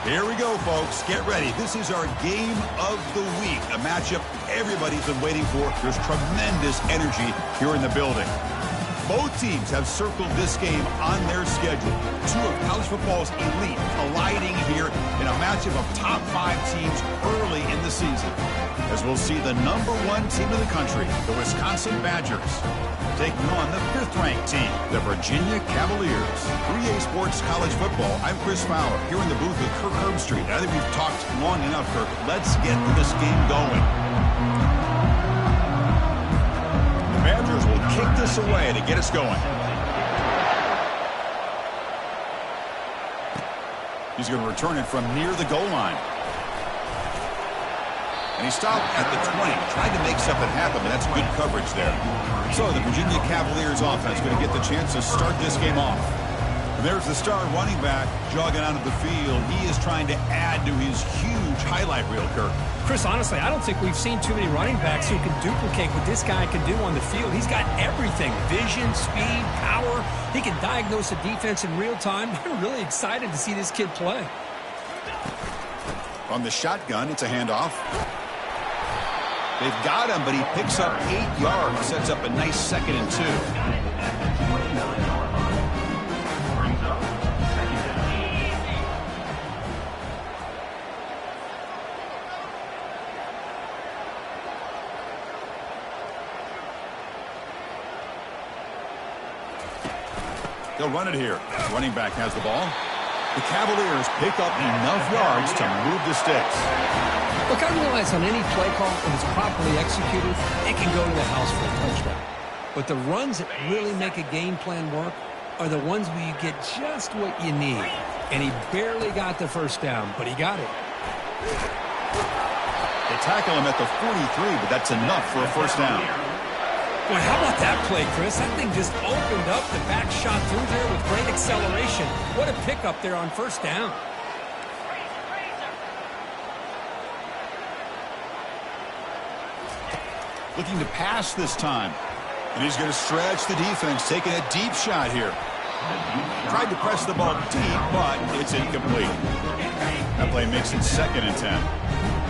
Here we go, folks. Get ready. This is our game of the week, a matchup everybody's been waiting for. There's tremendous energy here in the building. Both teams have circled this game on their schedule. Two of college football's elite colliding here in a matchup of top 5 teams early in the season. As we'll see the #1 team in the country, the Wisconsin Badgers, taking on the 5th-ranked team, the Virginia Cavaliers. 3A Sports College Football, I'm Chris Fowler, here in the booth with Kirk Herbstreit. I think we've talked long enough, Kirk. Let's get this game going. The Badgers will kick this away to get us going. He's going to return it from near the goal line. And he stopped at the 20, tried to make something happen, but that's good coverage there. So the Virginia Cavaliers offense going to get the chance to start this game off. And there's the star running back jogging out of the field. He is trying to add to his huge highlight reel, Kirk. Chris, honestly, I don't think we've seen too many running backs who can duplicate what this guy can do on the field. He's got everything: vision, speed, power. He can diagnose a defense in real time. I'm really excited to see this kid play. On the shotgun, it's a handoff. They've got him, but he picks up 8 yards, sets up a nice 2nd and 2. They'll run it here. Running back has the ball. The Cavaliers pick up enough yards to move the sticks. Look, I realize on any play call, when it's properly executed, it can go to the house for a touchdown. But the runs that really make a game plan work are the ones where you get just what you need. And he barely got the first down, but he got it. They tackle him at the 43, but that's enough for a first down. Boy, how about that play, Chris? That thing just opened up. The back shot through there with great acceleration. What a pickup there on first down. Looking to pass this time. And he's going to stretch the defense, taking a deep shot here. Tried to press the ball deep, but it's incomplete. That play makes it 2nd and 10.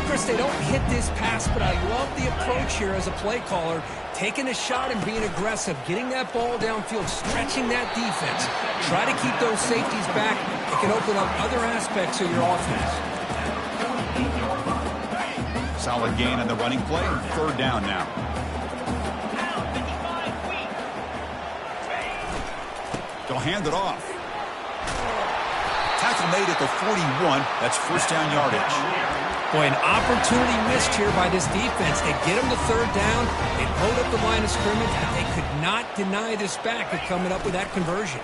Chris, they don't hit this pass, but I love the approach here as a play caller. Taking a shot and being aggressive, getting that ball downfield, stretching that defense. Try to keep those safeties back. It can open up other aspects of your offense. Solid gain on the running play. 3rd down now. They'll hand it off. Tackle made at the 41. That's first down yardage. Boy, an opportunity missed here by this defense. They get him to 3rd down. They load up the line of scrimmage. They could not deny this back at coming up with that conversion.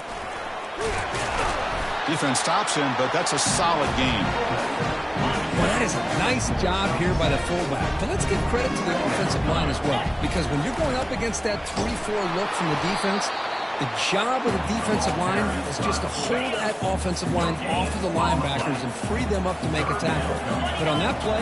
Defense stops him, but that's a solid game. Well, that is a nice job here by the fullback. But let's give credit to the offensive line as well. Because when you're going up against that 3-4 look from the defense, the job of the defensive line is just to hold that offensive line off of the linebackers and free them up to make a tackle. But on that play,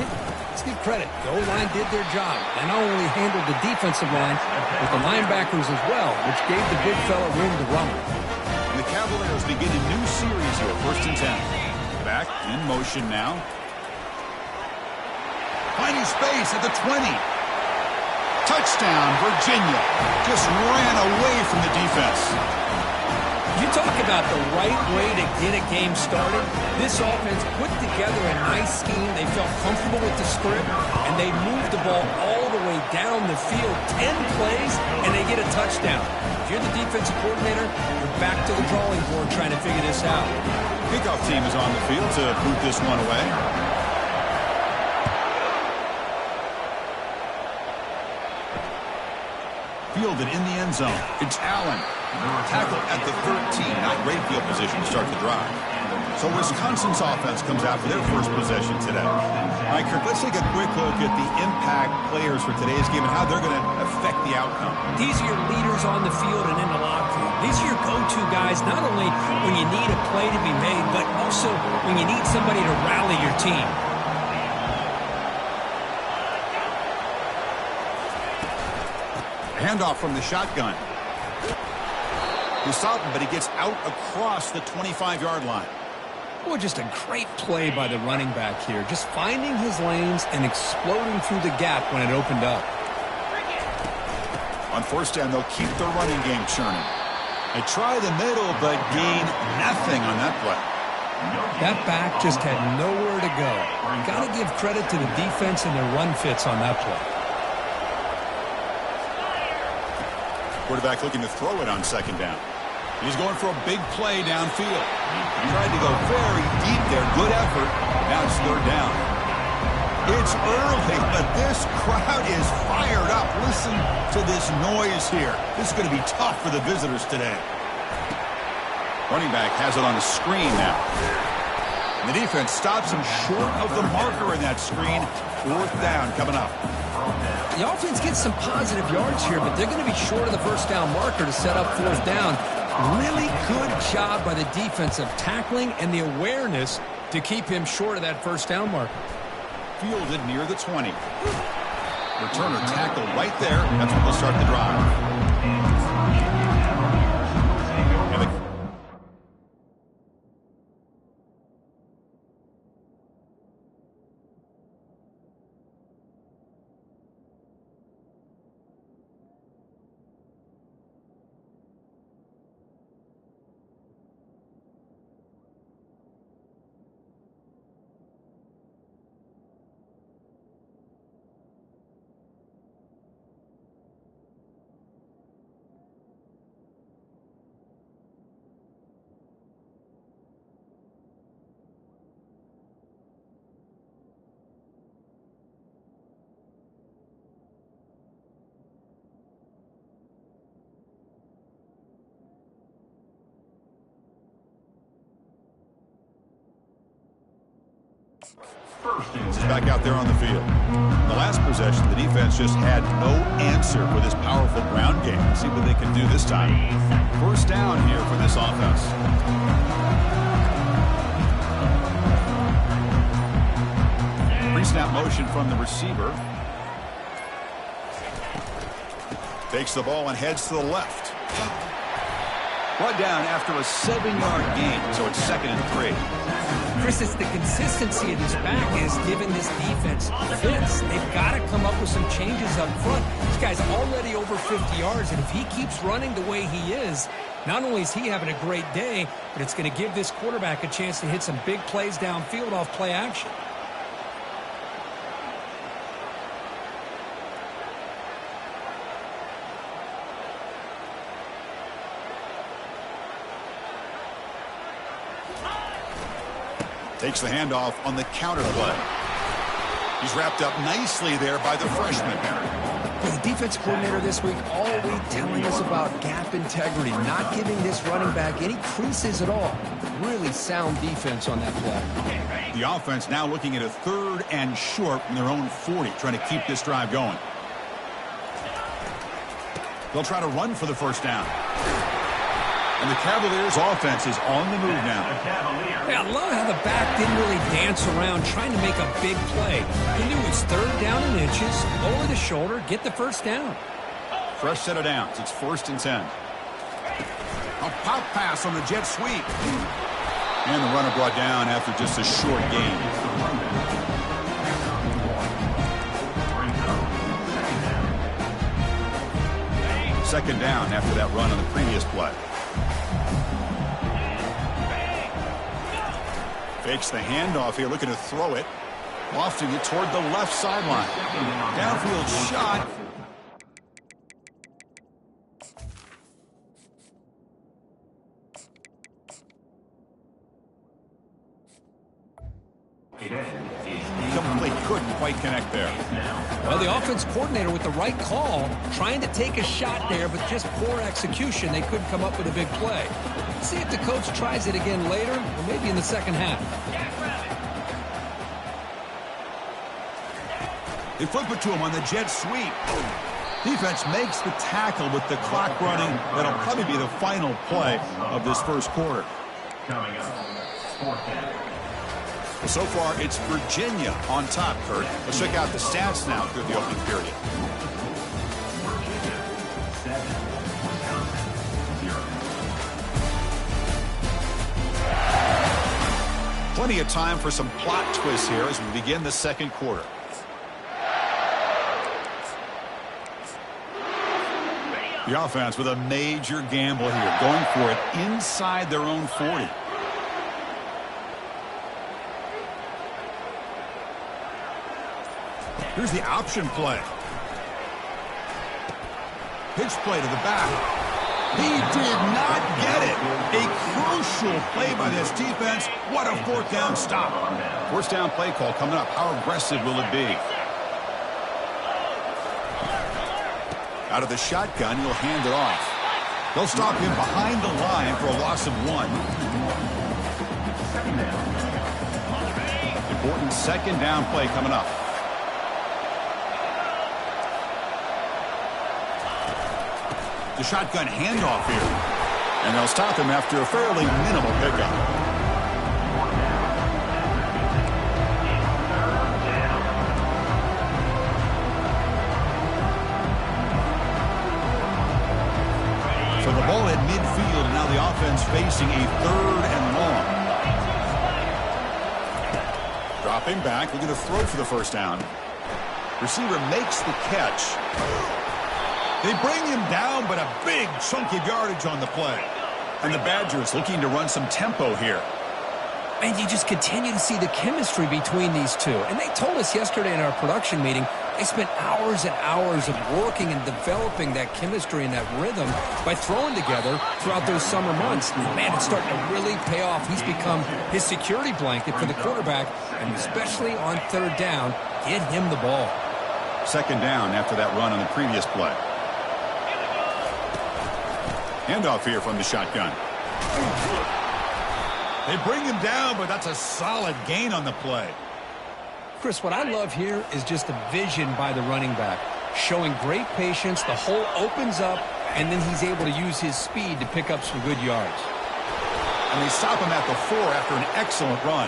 let's give credit. The O-line did their job. They not only handled the defensive line, but the linebackers as well, which gave the big fella room to run. And the Cavaliers begin a new series here, 1st and 10. Back in motion now. Finding space at the 20. Touchdown, Virginia. Just ran away from the defense. You talk about the right way to get a game started. This offense put together a nice scheme. They felt comfortable with the script, and they moved the ball all the way down the field. 10 plays, and they get a touchdown. If you're the defensive coordinator, you're back to the drawing board trying to figure this out. Kickoff team is on the field to boot this one away. Fielded in the end zone. It's Allen. Tackle at the 13. Not great field position to start the drive. So Wisconsin's offense comes out for their first possession today. All right, Kirk, let's take a quick look at the impact players for today's game and how they're going to affect the outcome. These are your leaders on the field and in the locker room. These are your go-to guys, not only when you need a play to be made, but also when you need somebody to rally your team. Handoff from the shotgun. He stopped him, but he gets out across the 25-yard line. Boy, just a great play by the running back here. Just finding his lanes and exploding through the gap when it opened up. On first down, they'll keep their running game churning. They try the middle, but gain nothing on that play. That back just had nowhere to go. Got to give credit to the defense and their run fits on that play. Quarterback looking to throw it on second down. He's going for a big play downfield. He tried to go very deep there. Good effort. Now it's third down. It's early, but this crowd is fired up. Listen to this noise here. This is going to be tough for the visitors today. Running back has it on a screen now. And the defense stops him short of the marker in that screen. Fourth down coming up. The offense gets some positive yards here, but they're going to be short of the first down marker to set up fourth down. Really good job by the defense of tackling and the awareness to keep him short of that first down marker. Fielded near the 20. Returner tackle right there. That's when they'll start the drive. Back out there on the field. In the last possession, the defense just had no answer for this powerful ground game. Let's see what they can do this time. First down here for this offense. Pre-snap motion from the receiver. Takes the ball and heads to the left. Brought down after a 7-yard gain, so it's 2nd and 3. Chris, it's the consistency of this back is giving this defense fits. They've got to come up with some changes up front. This guy's already over 50 yards, and if he keeps running the way he is, not only is he having a great day, but it's going to give this quarterback a chance to hit some big plays downfield off play action. Takes the handoff on the counter play. He's wrapped up nicely there by the freshman. The defense coordinator this week all week telling us about gap integrity, not giving this running back any creases at all. Really sound defense on that play. The offense now looking at a 3rd and short from their own 40, trying to keep this drive going. They'll try to run for the first down. And the Cavaliers' offense is on the move now. Yeah, I love how the back didn't really dance around trying to make a big play. He knew it was 3rd down in inches, lower the shoulder, get the first down. Fresh set of downs. It's 1st and 10. A pop pass on the jet sweep. And the runner brought down after just a short gain. Second down after that run on the previous play. Fakes the handoff here, looking to throw it. Lofting it toward the left sideline. Downfield shot. Complete, couldn't quite connect there. Well, the offense coordinator with the right call, trying to take a shot there, but just poor execution. They couldn't come up with a big play. Let's see if the coach tries it again later, or maybe in the second half. They flip it to him on the jet sweep. Defense makes the tackle with the clock running. That'll probably be the final play of this first quarter. Coming up, fourth down. So far, it's Virginia on top, Kurt. Let's check out the stats now through the opening period. Virginia, 7, Wisconsin, 0. Plenty of time for some plot twists here as we begin the second quarter. The offense with a major gamble here, going for it inside their own 40. Here's the option play. Pitch play to the back. He did not get it. A crucial play by this defense. What a fourth down stop. First down play call coming up. How aggressive will it be? Out of the shotgun, he'll hand it off. They'll stop him behind the line for a loss of 1. Important second down play coming up. The shotgun handoff here. And they'll stop him after a fairly minimal pickup. So the ball at midfield, and now the offense facing a 3rd and long. Dropping back, looking to throw for the first down. Receiver makes the catch. They bring him down, but a big chunk of yardage on the play. And the Badgers looking to run some tempo here. And you just continue to see the chemistry between these two. And they told us yesterday in our production meeting, they spent hours and hours of working and developing that chemistry and that rhythm by throwing together throughout those summer months. Man, it's starting to really pay off. He's become his security blanket for the quarterback, and especially on 3rd down, get him the ball. Second down after that run on the previous play. Handoff here from the shotgun. They bring him down, but that's a solid gain on the play. Chris, what I love here is just the vision by the running back. Showing great patience, the hole opens up, and then he's able to use his speed to pick up some good yards. And they stop him at the 4 after an excellent run.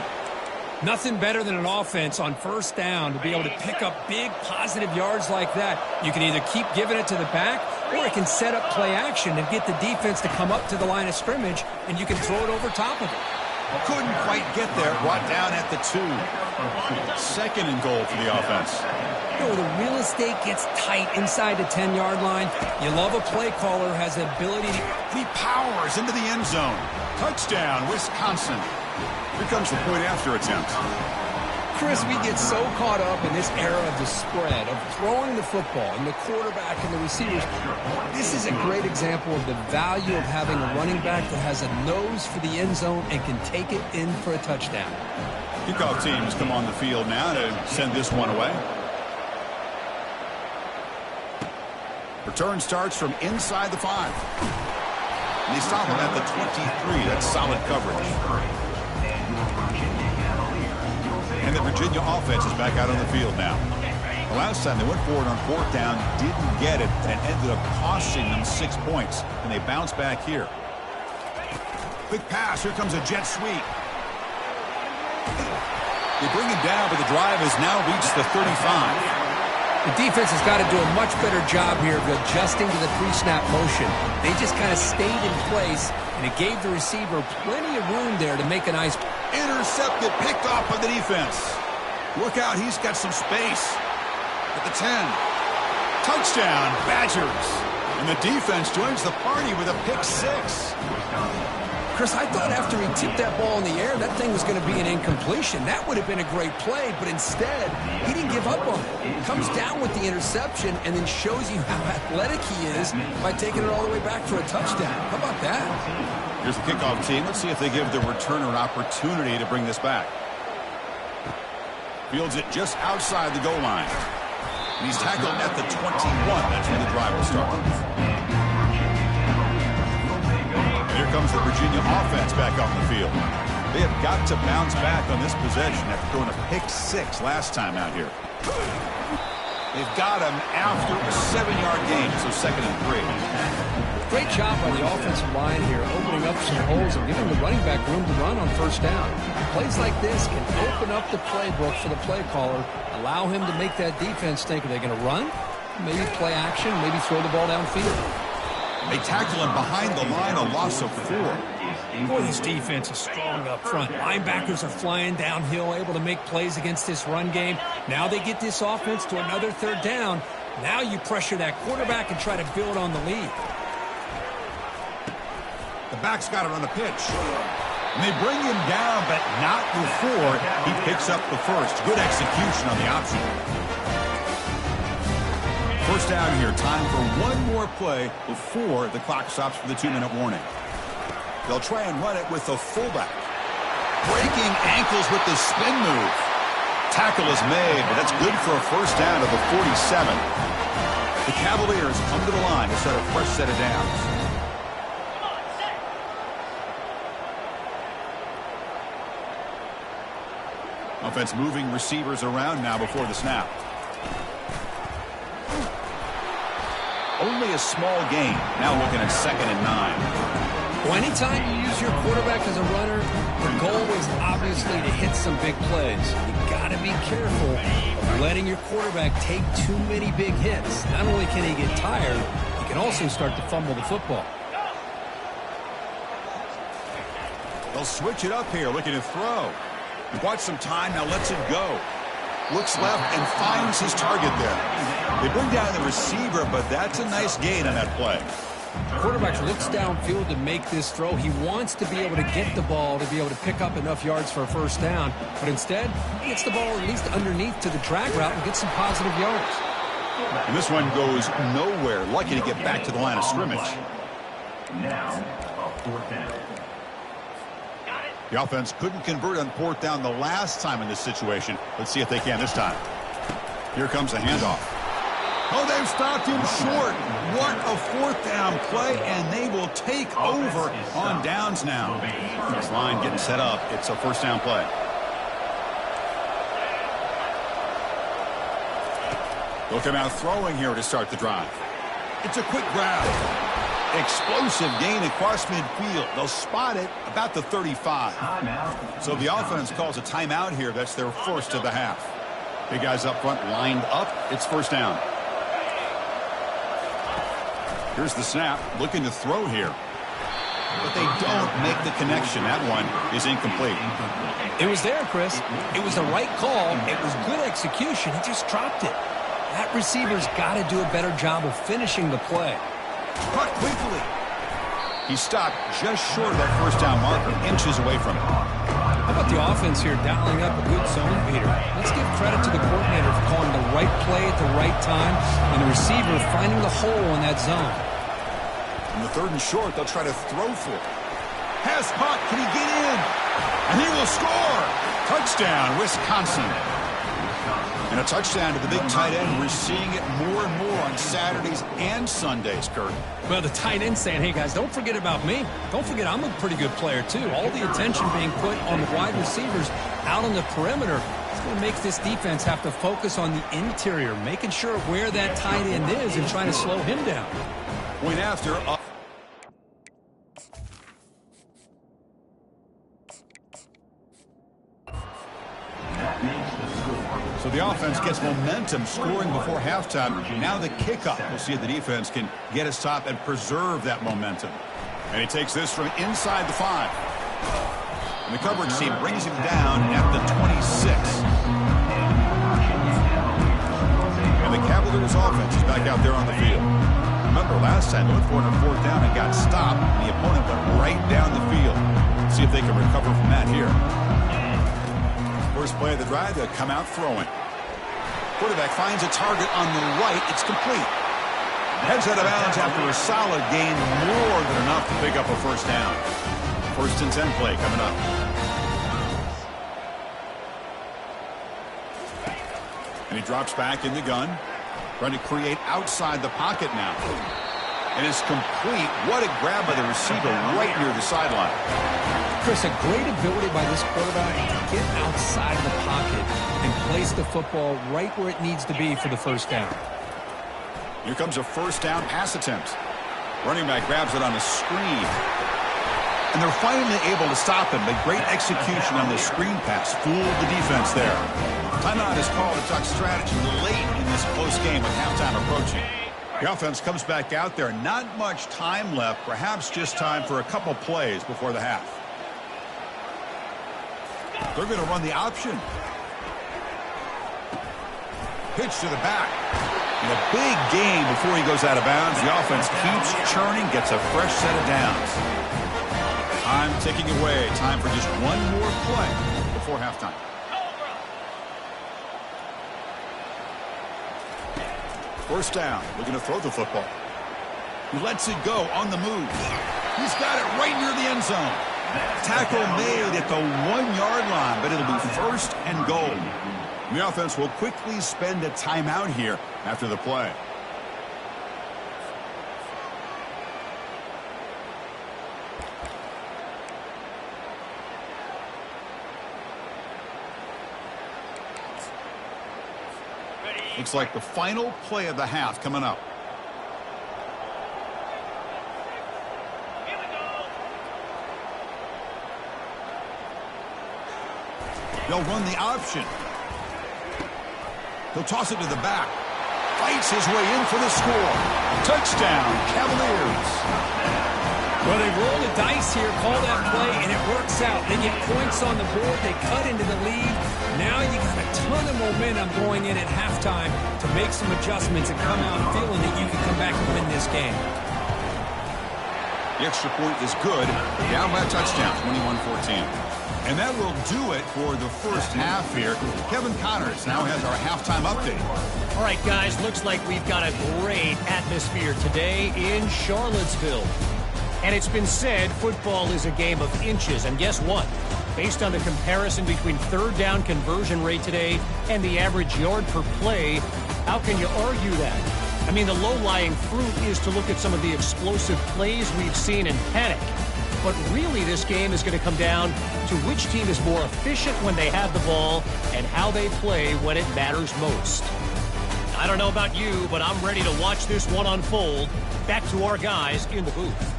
Nothing better than an offense on 1st down to be able to pick up big positive yards like that. You can either keep giving it to the back, or it can set up play action and get the defense to come up to the line of scrimmage, and you can throw it over top of it. Couldn't quite get there. Brought down at the 2. 2nd and goal for the offense. You know, the real estate gets tight inside the 10-yard line. You love a play caller has the ability to... He powers into the end zone. Touchdown, Wisconsin. Here comes the point after attempt. Chris, we get so caught up in this era of the spread, of throwing the football, and the quarterback and the receivers. This is a great example of the value of having a running back that has a nose for the end zone and can take it in for a touchdown. Kickoff teams come on the field now to send this one away. Return starts from inside the 5. And they stop him at the 23. That's solid coverage. And the Virginia offense is back out on the field now. The last time they went forward on 4th down, didn't get it, and ended up costing them 6 points. And they bounce back here. Quick pass. Here comes a jet sweep. They bring him down, but the drive has now reached the 35. The defense has got to do a much better job here of adjusting to the pre-snap motion. They just kind of stayed in place, and it gave the receiver plenty of room there to make a nice... Intercepted, picked off by the defense. Look out, he's got some space. At the 10. Touchdown, Badgers. And the defense joins the party with a pick 6. Chris, I thought after he tipped that ball in the air, that thing was going to be an incompletion. That would have been a great play, but instead, he didn't give up on it. Comes down with the interception and then shows you how athletic he is by taking it all the way back for a touchdown. How about that? Here's the kickoff team. Let's see if they give the returner an opportunity to bring this back. Fields it just outside the goal line. And he's tackled at the 21. That's when the drive will start. Here comes the Virginia offense back on the field. They have got to bounce back on this possession after throwing a pick 6 last time out here. They've got him after a 7-yard gain, so 2nd and 3. Great job by the offensive line here, opening up some holes and giving the running back room to run on 1st down. Plays like this can open up the playbook for the play caller, allow him to make that defense think, are they going to run? Maybe play action, maybe throw the ball downfield. They tackle him behind the line, a loss of 4. Boy, this defense is strong up front. Linebackers are flying downhill, able to make plays against this run game. Now they get this offense to another 3rd down. Now you pressure that quarterback and try to build on the lead. The back's got it on the pitch. And they bring him down, but not before he picks up the first. Good execution on the option. First down here. Time for one more play before the clock stops for the 2-minute warning. They'll try and run it with the fullback. Breaking ankles with the spin move. Tackle is made, but that's good for a first down to the 47. The Cavaliers come to the line to start a fresh set of downs. Offense moving receivers around now before the snap. Only a small gain. Now looking at 2nd and 9. Well, anytime you use your quarterback as a runner, the goal is obviously to hit some big plays. You got to be careful of letting your quarterback take too many big hits. Not only can he get tired, he can also start to fumble the football. They'll switch it up here, looking to throw. He bought some time, now lets it go. Looks left and finds his target there. They bring down the receiver, but that's a nice gain on that play. Quarterback looks downfield to make this throw. He wants to be able to get the ball to be able to pick up enough yards for a first down. But instead, he gets the ball at least underneath to the drag route and gets some positive yards. And this one goes nowhere. Lucky to get back to the line of scrimmage. Now, a 4th down. The offense couldn't convert on 4th down the last time in this situation. Let's see if they can this time. Here comes the handoff. Oh, they've stopped him short. What a 4th down play, and they will take over on downs now. This line getting set up. It's a first down play. They'll come out throwing here to start the drive. It's a quick grab. Explosive gain across midfield. They'll spot it about the 35. So the offense calls a timeout here. That's their first of the half. Big guys up front lined up. It's first down. Here's the snap. Looking to throw here. But they don't make the connection. That one is incomplete. It was there, Chris. It was the right call. It was good execution. He just dropped it. That receiver's got to do a better job of finishing the play. Cut quickly. He stopped just short of that first down marker, inches away from it. How about the offense here dialing up a good zone, Peter? Let's give credit to the coordinator for calling the right play at the right time and the receiver finding the hole in that zone. In the 3rd and short, they'll try to throw for it. Has caught. Can he get in? And he will score. Touchdown, Wisconsin. And a touchdown to the big tight end. We're seeing it more and more on Saturdays and Sundays, Kurt. Well, the tight end saying, hey, guys, don't forget about me. Don't forget I'm a pretty good player, too. All the attention being put on the wide receivers out on the perimeter. It's going to make this defense have to focus on the interior, making sure where that tight end is and trying to slow him down. Point after. So the offense gets momentum scoring before halftime. Now the kickoff. We'll see if the defense can get a stop and preserve that momentum. And he takes this from inside the 5. And the coverage team brings him down at the 26. And the Cavaliers offense is back out there on the field. Remember, last time they went for it on 4th down and got stopped. The opponent went right down the field. See if they can recover from that here. First play of the drive, they'll come out throwing. Quarterback finds a target on the right. It's complete. Heads out of bounds after a solid gain, more than enough to pick up a first down. 1st and 10 play coming up. And he drops back in the gun. Trying to create outside the pocket now. And it's complete. What a grab by the receiver right near the sideline. Chris, a great ability by this quarterback to get outside the pocket and place the football right where it needs to be for the first down. Here comes a first down pass attempt. Running back grabs it on a screen. And they're finally able to stop him. But great execution on the screen pass. Fooled the defense there. Timeout is called to talk strategy late in this close game with halftime approaching. The offense comes back out there. Not much time left. Perhaps just time for a couple plays before the half. They're going to run the option. Pitch to the back. And a big gain before he goes out of bounds. The offense keeps churning, gets a fresh set of downs. Time ticking away. Time for just one more play before halftime. First down. Looking to throw the football. He lets it go on the move. He's got it right near the end zone. Tackle made at the 1-yard line, but it'll be first and goal. The offense will quickly spend a timeout here after the play. Looks like the final play of the half coming up. They'll run the option. He'll toss it to the back. Fights his way in for the score. Touchdown, Cavaliers. Well, they roll the dice here, call that play, and it works out. They get points on the board. They cut into the lead. Now you got a ton of momentum going in at halftime to make some adjustments and come out feeling that you can come back and win this game. The extra point is good. Down by a touchdown, 21-14. And that will do it for the first half here. Kevin Connors now has our halftime update. All right, guys, looks like we've got a great atmosphere today in Charlottesville. And it's been said football is a game of inches. And guess what? Based on the comparison between third down conversion rate today and the average yard per play, how can you argue that? I mean, the low-lying fruit is to look at some of the explosive plays we've seen in Panic. But really, this game is going to come down to which team is more efficient when they have the ball and how they play when it matters most. I don't know about you, but I'm ready to watch this one unfold. Back to our guys in the booth.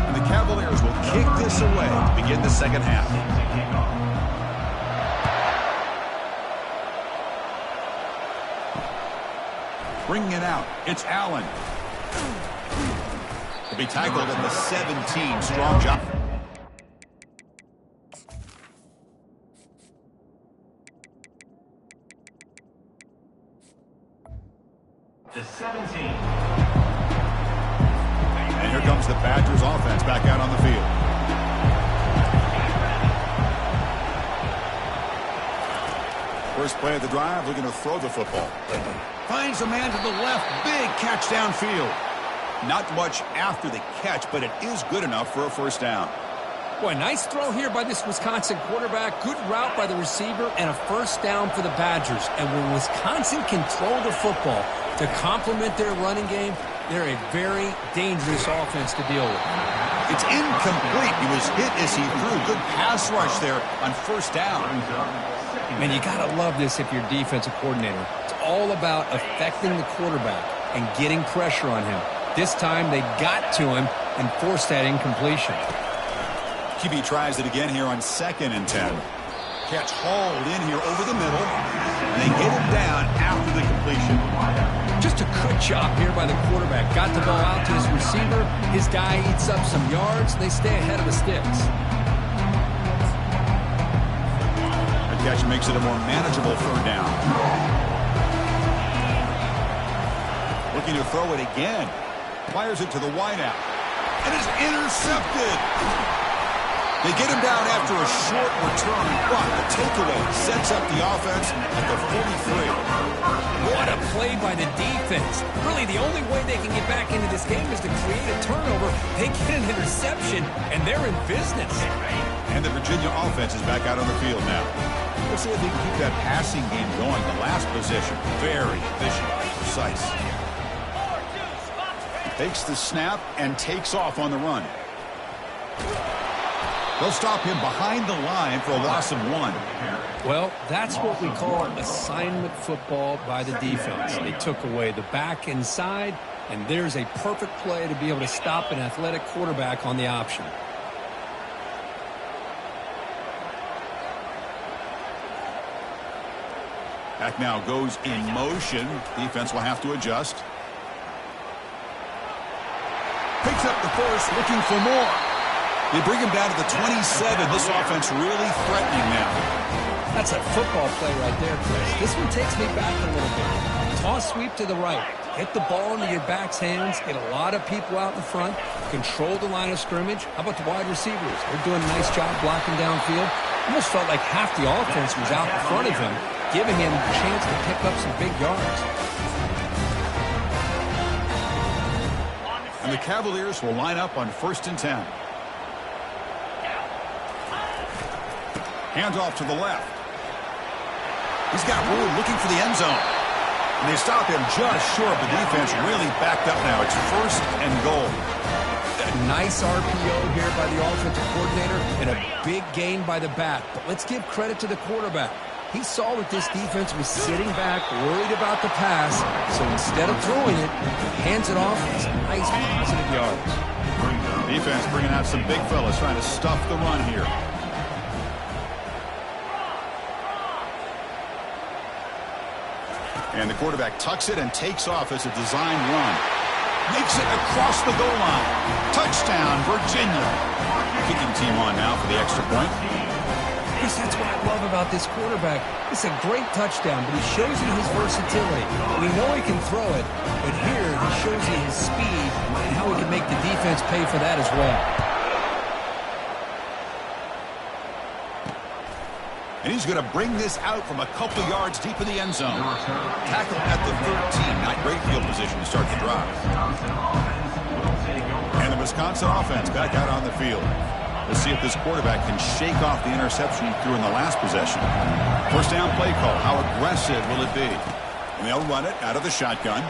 And the Cavaliers will kick this away to begin the second half. Bringing it out, it's Allen. To be tackled at the 17. Strong job. The 17. And here comes the Badgers offense back out on the field. First play of the drive, looking to throw the football. Finds a man to the left. Big catch downfield. Not much after the catch, but it is good enough for a first down. Boy, nice throw here by this Wisconsin quarterback. Good route by the receiver and a first down for the Badgers. And when Wisconsin can throw the football to complement their running game, they're a very dangerous offense to deal with. It's incomplete. He was hit as he threw. Good pass rush there on first down. Man, you got to love this if you're defensive coordinator. It's all about affecting the quarterback and getting pressure on him. This time they got to him and forced that incompletion. QB tries it again here on 2nd and 10. Catch hauled in here over the middle. And they get him down after the completion. Just a good job here by the quarterback. Got the ball out to his receiver. His guy eats up some yards. They stay ahead of the sticks. The catch makes it a more manageable third down. Looking to throw it again. Fires it to the wideout. And it's intercepted. They get him down after a short return, but the takeaway sets up the offense at the 43. What a play by the defense. Really, the only way they can get back into this game is to create a turnover. They get an interception, and they're in business. And the Virginia offense is back out on the field now. Let's see if they can keep that passing game going. The last possession, very efficient, precise. Takes the snap and takes off on the run. They'll stop him behind the line for a loss of 1. Well, that's what we call assignment football by the defense. They took away the back inside, and there's a perfect play to be able to stop an athletic quarterback on the option. Back now goes in motion. Defense will have to adjust. Picks up the force, looking for more. They bring him down to the 27. This offense really threatening now. That's a football play right there, Chris. This one takes me back a little bit. Toss sweep to the right. Get the ball into your back's hands. Get a lot of people out in front. Control the line of scrimmage. How about the wide receivers? They're doing a nice job blocking downfield. Almost felt like half the offense was out in front of him, giving him a chance to pick up some big yards. And the Cavaliers will line up on 1st and 10. Handoff to the left. He's got room looking for the end zone. And they stop him just short. The defense really backed up now. It's 1st and goal. A nice RPO here by the offensive coordinator and a big gain by the back. But let's give credit to the quarterback. He saw that this defense was sitting back, worried about the pass. So instead of throwing it, he hands it off for some nice positive yards. Defense bringing out some big fellas trying to stuff the run here. And the quarterback tucks it and takes off as a design run. Makes it across the goal line. Touchdown, Virginia. Kicking team on now for the extra point. Yes, that's what I love about this quarterback. It's a great touchdown, but he shows you his versatility. We know he can throw it, but here he shows you his speed and how he can make the defense pay for that as well. And he's going to bring this out from a couple yards deep in the end zone. Tackle at the 13. Not great field position to start the drive. And the Wisconsin offense back out on the field. Let's see if this quarterback can shake off the interception he threw in the last possession. 1st down play call. How aggressive will it be? And they'll run it out of the shotgun.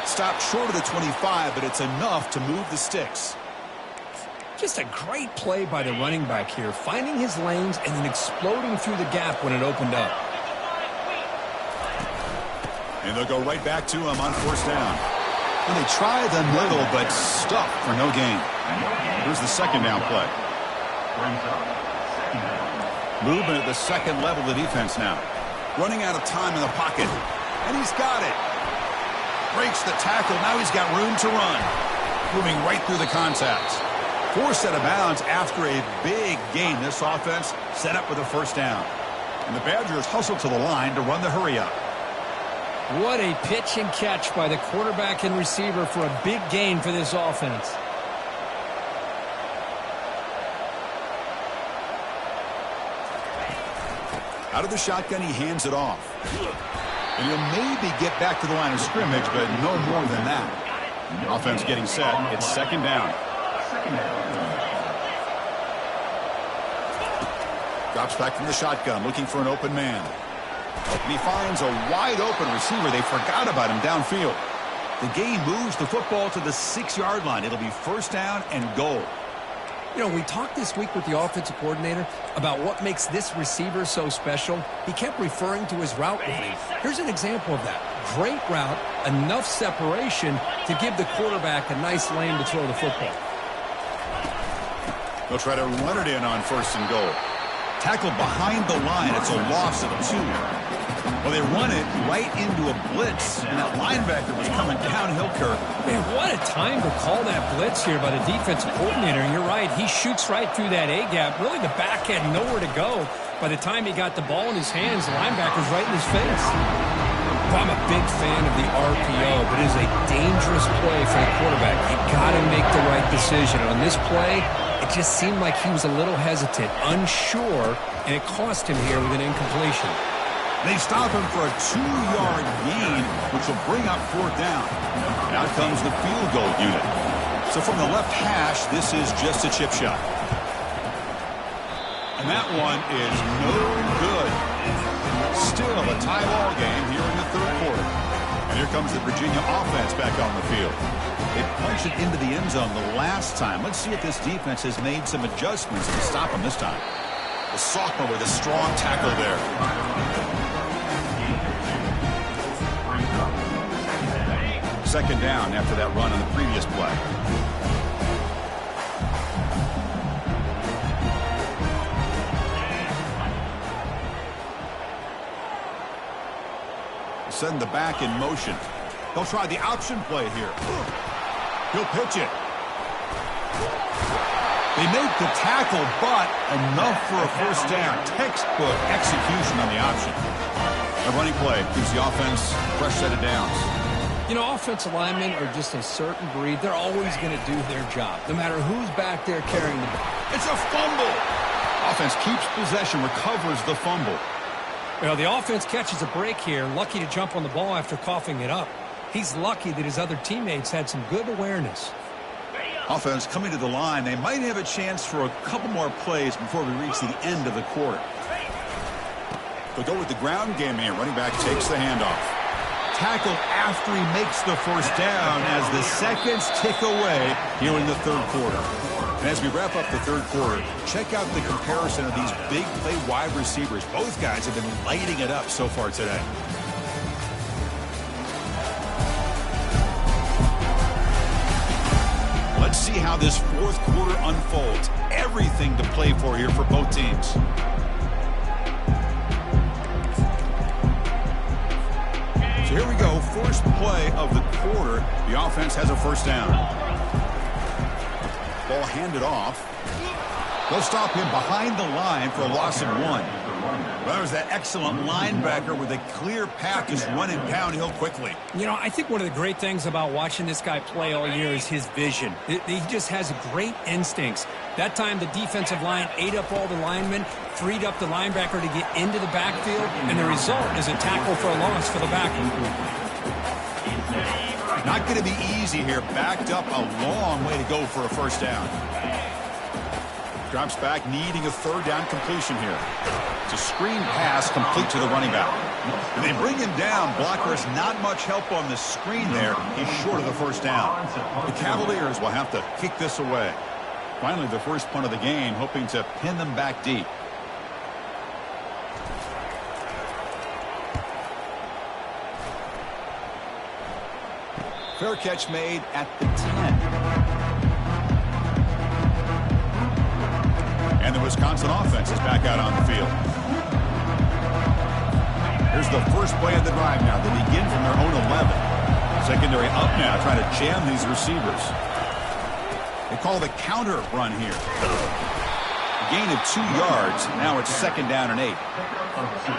Stopped short of the 25, but it's enough to move the sticks. Just a great play by the running back here, finding his lanes and then exploding through the gap when it opened up. And they'll go right back to him on 1st down. And they try the middle, but stuck for no gain. Here's the 2nd down play. Movement at the 2nd level of the defense now. Running out of time in the pocket. And he's got it. Breaks the tackle. Now he's got room to run. Moving right through the contacts. Forced out of bounds after a big gain. This offense set up with a 1st down. And the Badgers hustle to the line to run the hurry up. What a pitch and catch by the quarterback and receiver for a big gain for this offense. Out of the shotgun, he hands it off. And he'll maybe get back to the line of scrimmage, but no more than that. Offense getting set. It's 2nd down. Drops back from the shotgun, looking for an open man. And he finds a wide-open receiver. They forgot about him downfield. The game moves the football to the 6-yard line. It'll be 1st down and goal. You know, we talked this week with the offensive coordinator about what makes this receiver so special. He kept referring to his route running. Here's an example of that. Great route, enough separation to give the quarterback a nice lane to throw the football. They'll try to run it in on 1st and goal. Tackled behind the line. It's a loss of 2. Well, they run it right into a blitz, and that linebacker was coming downhill, Kirk. Man, what a time to call that blitz here by the defensive coordinator. And you're right, he shoots right through that A-gap. Really, the back had nowhere to go. By the time he got the ball in his hands, the linebacker's right in his face. Well, I'm a big fan of the RPO, but it is a dangerous play for the quarterback. You got to make the right decision. On this play, it just seemed like he was a little hesitant, unsure, and it cost him here with an incompletion. They stop him for a 2-yard gain, which will bring up 4th down. And out comes the field goal unit. So from the left hash, this is just a chip shot. And that one is no good. Still a tie ball game here in the 3rd quarter. And here comes the Virginia offense back on the field. They punched it into the end zone the last time. Let's see if this defense has made some adjustments to stop them this time. The sophomore with a strong tackle there. 2nd down after that run on the previous play. send the back in motion. They'll try the option play here. He'll pitch it. They make the tackle, but enough for a first down. Textbook execution on the option. A running play gives the offense a fresh set of downs. You know, offensive linemen are just a certain breed. They're always going to do their job, no matter who's back there carrying the ball. It's a fumble. Offense keeps possession, recovers the fumble. You know, the offense catches a break here, lucky to jump on the ball after coughing it up. He's lucky that his other teammates had some good awareness. Offense coming to the line. They might have a chance for a couple more plays before we reach the end of the quarter. They'll go with the ground game here. Running back takes the handoff. Tackled after he makes the first down as the seconds tick away here in the third quarter. And as we wrap up the third quarter, check out the comparison of these big play wide receivers. Both guys have been lighting it up so far today. Let's see how this fourth quarter unfolds. Everything to play for here for both teams. So here we go. First play of the quarter. The offense has a first down. Ball handed off. They'll stop him behind the line for a loss of 1. Well, there's that excellent linebacker with a clear path just running downhill quickly. You know, I think one of the great things about watching this guy play all year is his vision. He just has great instincts. That time the defensive line ate up all the linemen, freed up the linebacker to get into the backfield, and the result is a tackle for a loss for the backer. Not going to be easy here. Backed up a long way to go for a first down. Drops back, needing a third down completion here. It's a screen pass complete to the running back. And they bring him down. Blockers not much help on the screen there. He's short of the first down. The Cavaliers will have to kick this away. Finally, the first punt of the game, hoping to pin them back deep. Fair catch made at the 10. And the Wisconsin offense is back out on the field. Here's the first play of the drive now. They begin from their own 11. Secondary up now, trying to jam these receivers. They call the counter run here. A gain of 2 yards. Now it's second down and 8.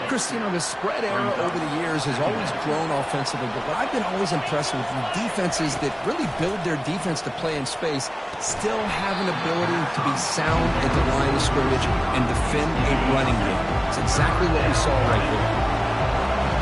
Chris, you know, the spread era over the years has always grown offensively, but what I've been always impressed with the defenses that really build their defense to play in space still have an ability to be sound at the line of scrimmage and defend a running game. It's exactly what we saw right there.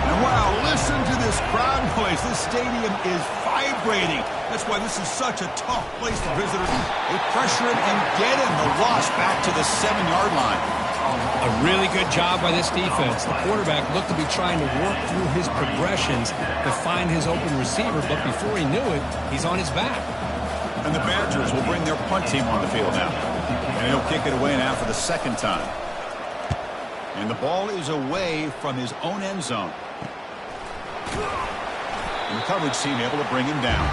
And wow, listen to this crowd noise. This stadium is vibrating. That's why this is such a tough place for visitors. They pressure him and get him. The loss back to the 7-yard line. A really good job by this defense. The quarterback looked to be trying to work through his progressions to find his open receiver, but before he knew it, he's on his back. And the Badgers will bring their punt team on the field now. And he'll kick it away now for the second time. And the ball is away from his own end zone. And the coverage team able to bring him down.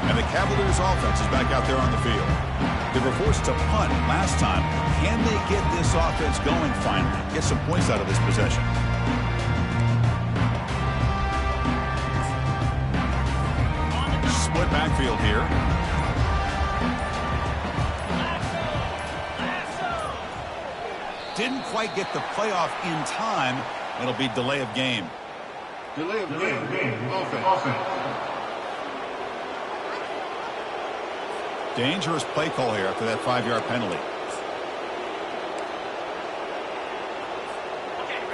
And the Cavaliers offense is back out there on the field. They were forced to punt last time. Can they get this offense going finally? Get some points out of this possession. Split backfield here. Didn't quite get the playoff in time. It'll be delay of game. Delay of game. Offense. Dangerous play call here after that 5-yard penalty.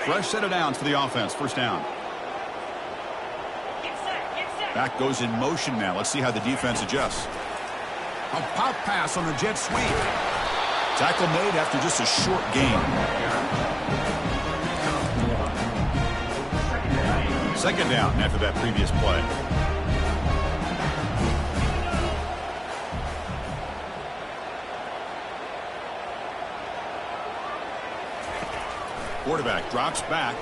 Fresh set of downs for the offense. First down. Back goes in motion now. Let's see how the defense adjusts. A pop pass on the jet sweep. Tackle made after just a short gain. Second down after that previous play. Quarterback drops back.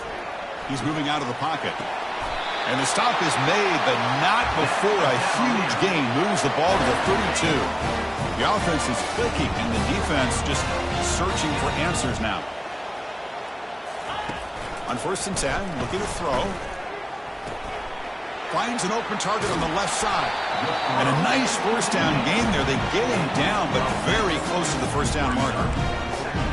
He's moving out of the pocket. And the stop is made, but not before a huge gain moves the ball to the 32. The offense is clicking, and the defense just searching for answers now. On 1st and 10, looking to throw. Finds an open target on the left side. And a nice first down gain there. They get him down, but very close to the first down marker.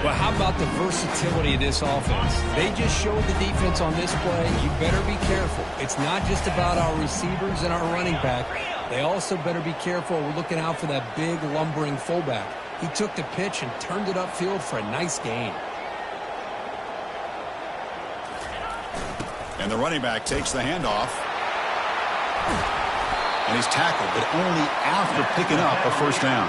Well, how about the versatility of this offense? They just showed the defense on this play, you better be careful. It's not just about our receivers and our running back. They also better be careful. We're looking out for that big, lumbering fullback. He took the pitch and turned it upfield for a nice gain. And the running back takes the handoff. And he's tackled, but only after picking up a first down.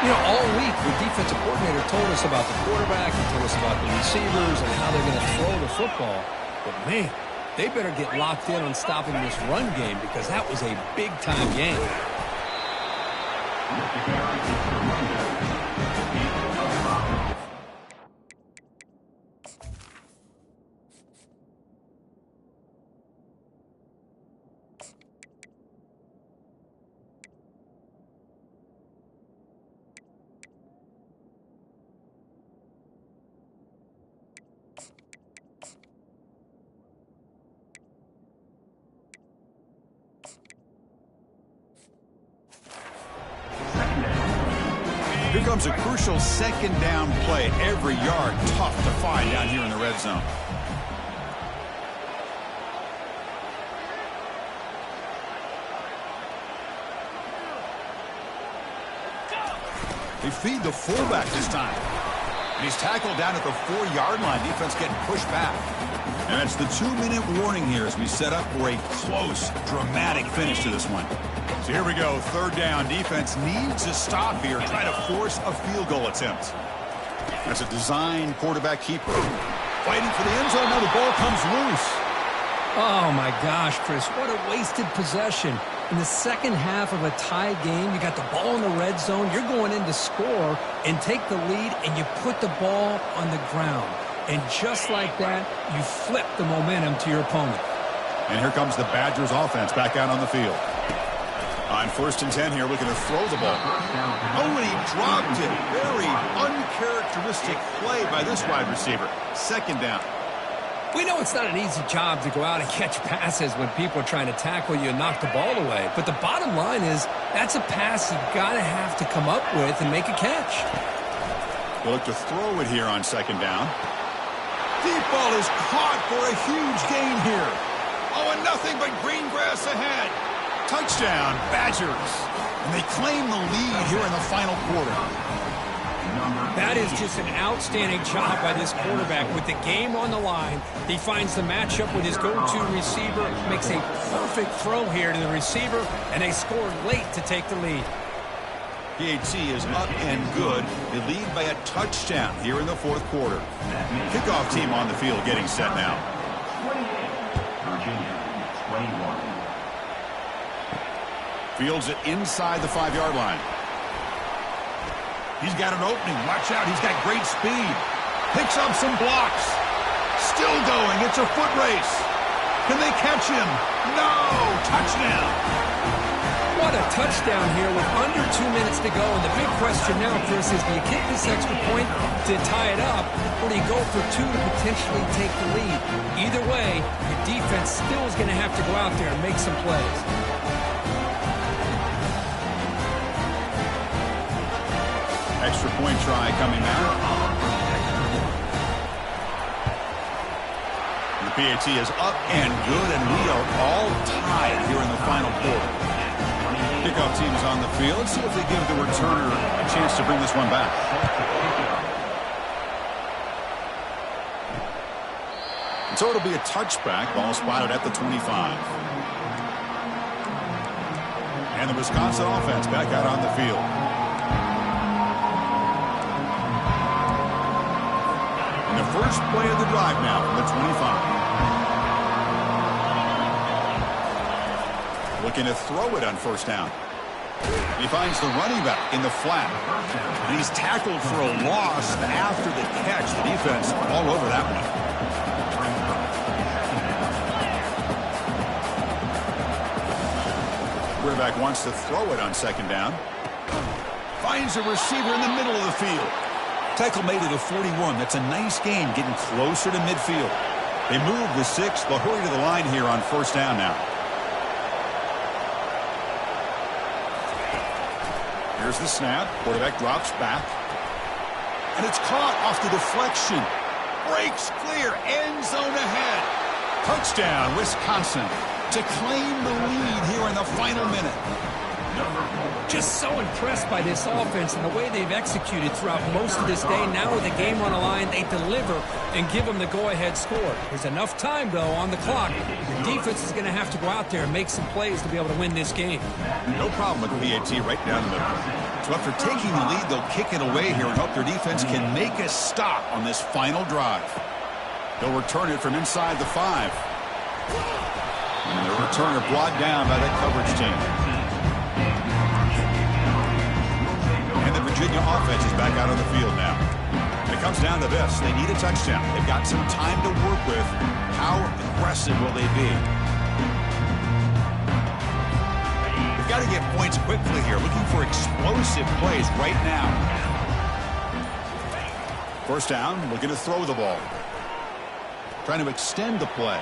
You know, all week, the defensive coordinator told us about the quarterback, he told us about the receivers and how they're going to throw the football. But, man, they better get locked in on stopping this run game because that was a big-time game. Here comes a crucial second down play. Every yard tough to find down here in the red zone. They feed the fullback this time. And he's tackled down at the 4-yard line. Defense getting pushed back. And it's the 2-minute warning here as we set up for a close, dramatic finish to this one. So here we go, 3rd down. Defense needs to stop here, try to force a field goal attempt. That's a design quarterback keeper. Fighting for the end zone, now the ball comes loose. Oh, my gosh, Chris, what a wasted possession. In the second half of a tie game, you got the ball in the red zone, you're going in to score and take the lead, and you put the ball on the ground. And just like that, you flip the momentum to your opponent. And here comes the Badgers offense back out on the field. On 1st and 10 here, looking to throw the ball. Oh, and he dropped it. Very uncharacteristic play by this wide receiver. 2nd down. We know it's not an easy job to go out and catch passes when people are trying to tackle you and knock the ball away. But the bottom line is that's a pass you got to have to come up with and make a catch. We'll look to throw it here on 2nd down. Deep ball is caught for a huge gain here. Oh, and nothing but green grass ahead. Touchdown, Badgers. And they claim the lead here in the final quarter. That is just an outstanding job by this quarterback. With the game on the line, he finds the matchup with his go-to receiver, makes a perfect throw here to the receiver, and they score late to take the lead. PAT is up and good. They lead by a touchdown here in the 4th quarter. Kickoff team on the field getting set now. Virginia, 21. Fields it inside the 5-yard line. He's got an opening. Watch out. He's got great speed. Picks up some blocks. Still going. It's a foot race. Can they catch him? No! Touchdown! What a touchdown here with under 2 minutes to go. And the big question now, Chris, is do you kick this extra point to tie it up, or do you go for 2 to potentially take the lead? Either way, your defense still is going to have to go out there and make some plays. Extra point try coming now. The PAT is up and good, and we are all tied here in the final quarter. Kickoff team is on the field. Let's see if they give the returner a chance to bring this one back. And so it'll be a touchback. Ball spotted at the 25. And the Wisconsin offense back out on the field. And the first play of the drive now from the 25. Looking to throw it on 1st down. He finds the running back in the flat. And he's tackled for a loss after the catch. The defense all over that one. Quarterback wants to throw it on 2nd down. Finds a receiver in the middle of the field. Tackle made at the 41. That's a nice gain, getting closer to midfield. They move the 6. They'll hurry to the line here on first down now. Here's the snap. Quarterback drops back. And it's caught off the deflection. Breaks clear. End zone ahead. Touchdown, Wisconsin, to claim the lead here in the final minute. Just so impressed by this offense and the way they've executed throughout most of this day. Now with the game on the line, they deliver and give them the go-ahead score. There's enough time, though, on the clock. The defense is going to have to go out there and make some plays to be able to win this game. No problem with the PAT right down the middle. So after taking the lead, they'll kick it away here and hope their defense can make a stop on this final drive. They'll return it from inside the 5. And the returner brought down by that coverage team. Virginia offense is back out on the field now. And it comes down to this. They need a touchdown. They've got some time to work with. How aggressive will they be? They've got to get points quickly here. Looking for explosive plays right now. First down, looking to throw the ball. Trying to extend the play.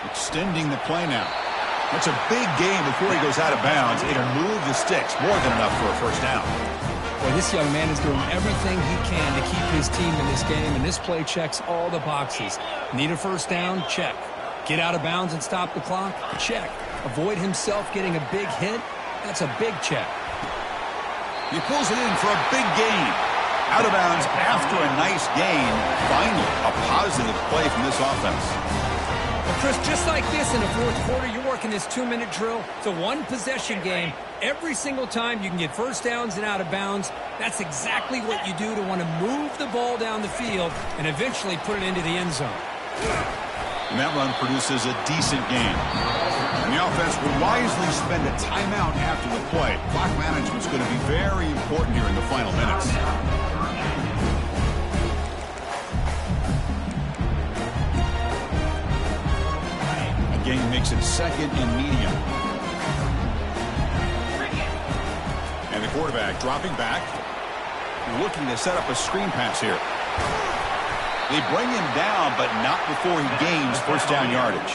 Extending the play now. That's a big game before he goes out of bounds. It'll move the sticks. More than enough for a first down. Boy, this young man is doing everything he can to keep his team in this game, and this play checks all the boxes. Need a first down? Check. Get out of bounds and stop the clock? Check. Avoid himself getting a big hit? That's a big check. He pulls it in for a big gain. Out of bounds after a nice gain. Finally, a positive play from this offense. Well, Chris, just like this in the fourth quarter, you're working this 2-minute drill. It's a one-possession game. Every single time you can get first downs and out of bounds, that's exactly what you do to want to move the ball down the field and eventually put it into the end zone. And that run produces a decent gain. And the offense will wisely spend a timeout after the play. Clock management is going to be very important here in the final minutes. Game makes it second and medium. And the quarterback dropping back. Looking to set up a screen pass here. They bring him down, but not before he gains first down yardage.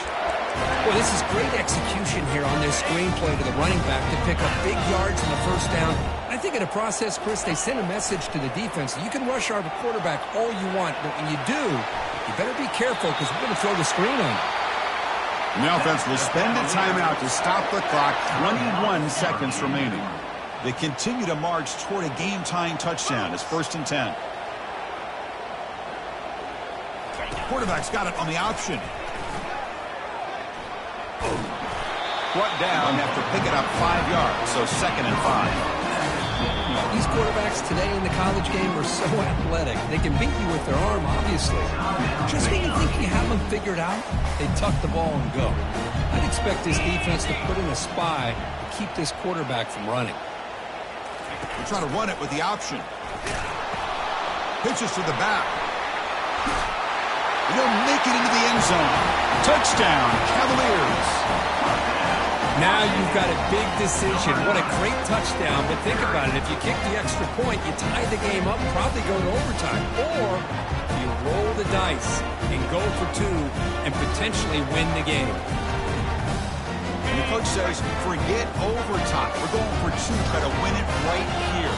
Well, this is great execution here on this screen play to the running back to pick up big yards in the first down. I think in the process, Chris, they send a message to the defense. You can rush our quarterback all you want, but when you do, you better be careful because we're going to throw the screen on you. And the offense will spend a timeout to stop the clock. 21 seconds remaining. They continue to march toward a game-tying touchdown. It's 1st and 10. Quarterback's got it on the option. Brought down after picking up 5 yards, so 2nd and 5. These quarterbacks today in the college game are so athletic. They can beat you with their arm, obviously. Just when you think you have them figured out, they tuck the ball and go. I'd expect this defense to put in a spy to keep this quarterback from running. They're trying to run it with the option. Pitches to the back. And they'll make it into the end zone. Touchdown, Cavaliers. Now you've got a big decision. What a great touchdown. But think about it. If you kick the extra point, you tie the game up, probably go to overtime. Or you roll the dice and go for 2 and potentially win the game. And the coach says, forget overtime. We're going for 2. Try to win it right here.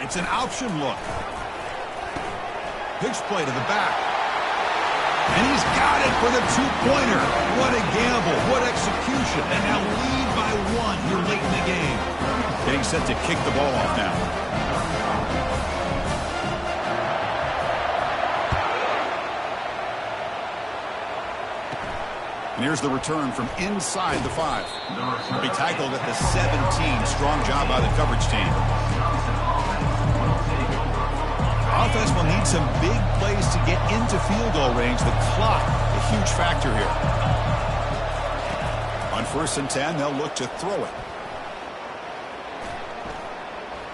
It's an option look. Pitch play to the back. And he's got it for the 2-pointer. What a gamble. What execution. And now lead by 1 here late in the game. Getting set to kick the ball off now. And here's the return from inside the 5. He'll be tackled at the 17. Strong job by the coverage team. Offense will need some big plays to get into field goal range. The clock, a huge factor here. On 1st and 10, they'll look to throw it.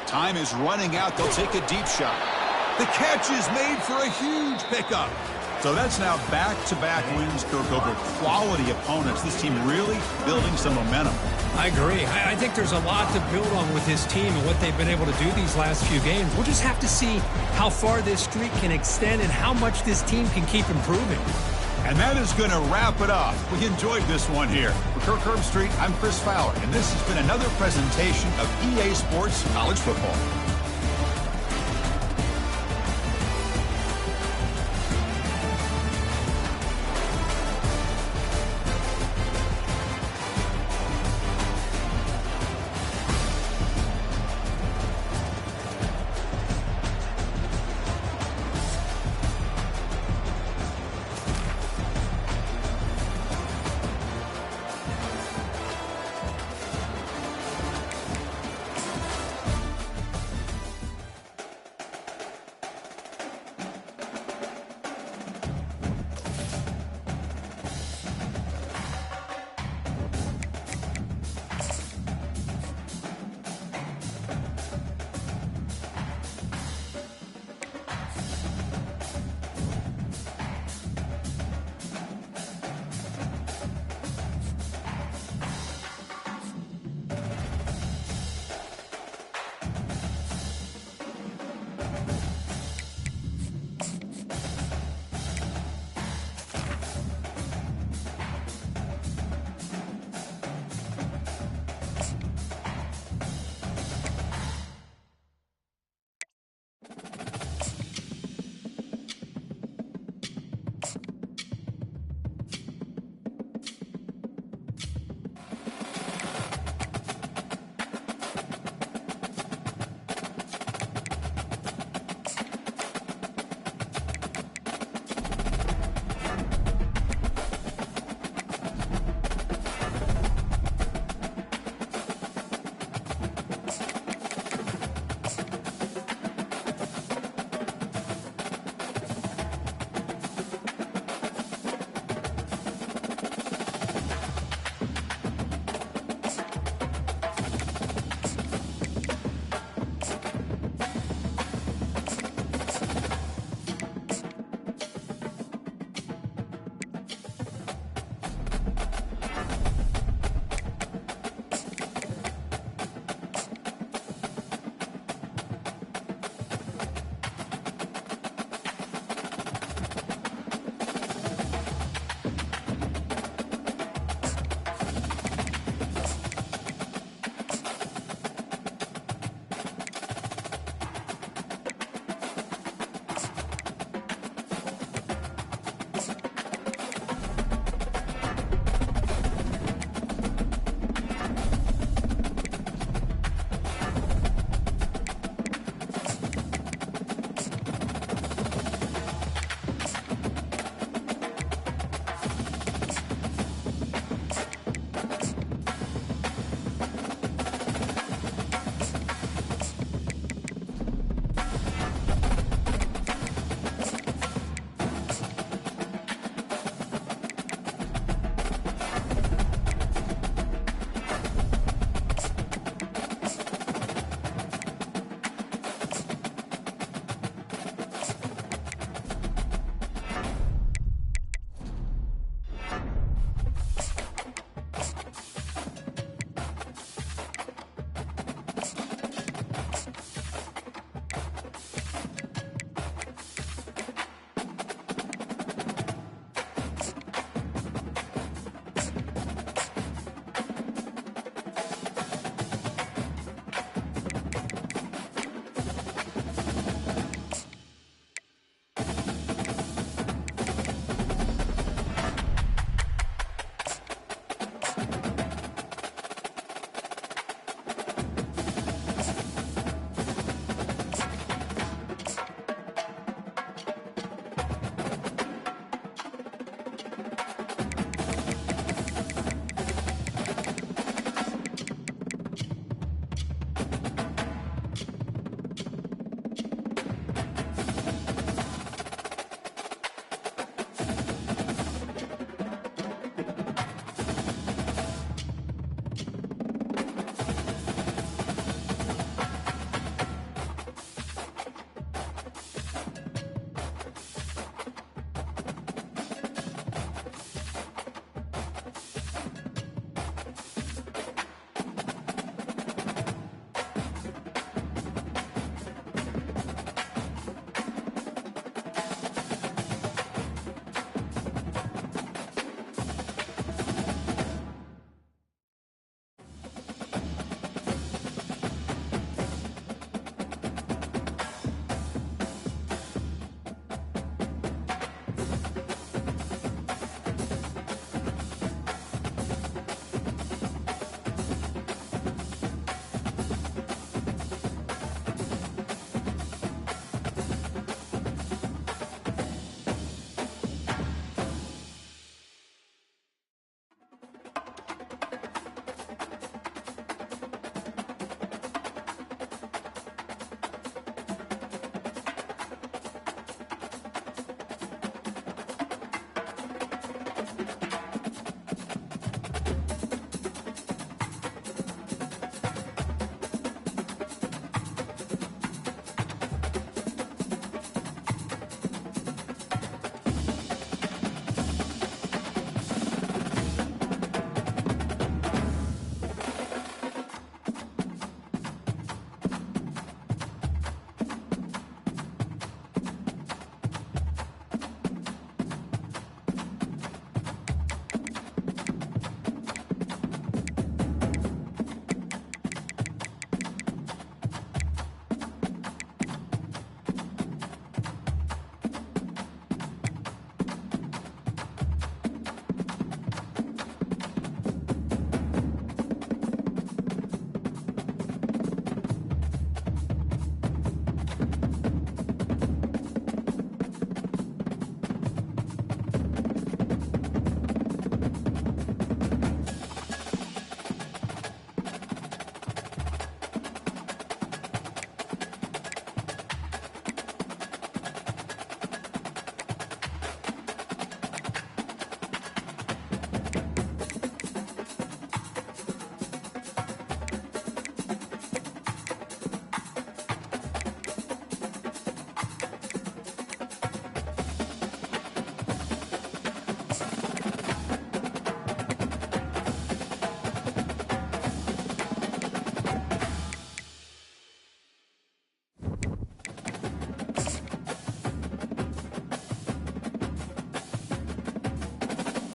Time is running out. They'll take a deep shot. The catch is made for a huge pickup. So that's now back-to-back wins, Kirk, over quality opponents. This team really building some momentum. I agree. I think there's a lot to build on with this team and what they've been able to do these last few games. We'll just have to see how far this streak can extend and how much this team can keep improving. And that is going to wrap it up. We enjoyed this one here. For Kirk Herbstreit, I'm Chris Fowler, and this has been another presentation of EA Sports College Football.